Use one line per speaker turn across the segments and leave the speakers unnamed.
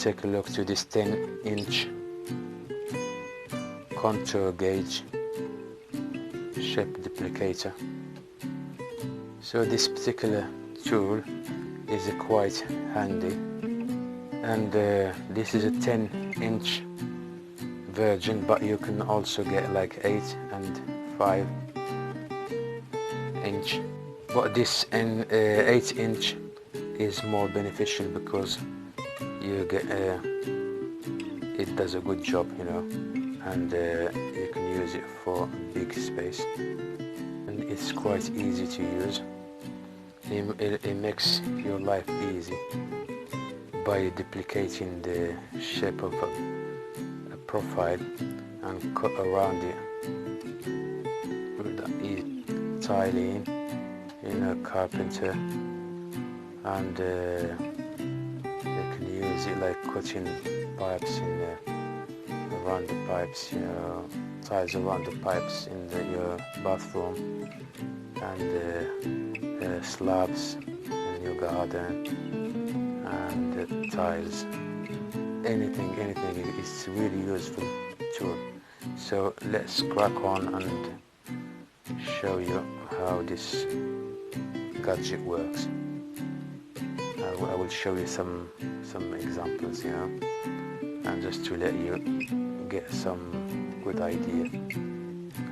take a look to this 10-inch contour gauge shape duplicator. So this particular tool is quite handy, and this is a 10-inch version, but you can also get like 8 and 5-inch, but this 8-inch is more beneficial because you get it does a good job, you know, and you can use it for big space, and it's quite easy to use. It makes your life easy by duplicating the shape of a profile and cut around it with the tiling, you know, carpenter, and you can use it like cutting pipes in there, around the pipes, you know, ties around the pipes in your bathroom, and slabs in your garden, and tiles, anything. It's really useful tool. So let's crack on and show you how this gadget works. I will show you some examples, you know, and just to let you get some good idea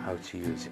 how to use it.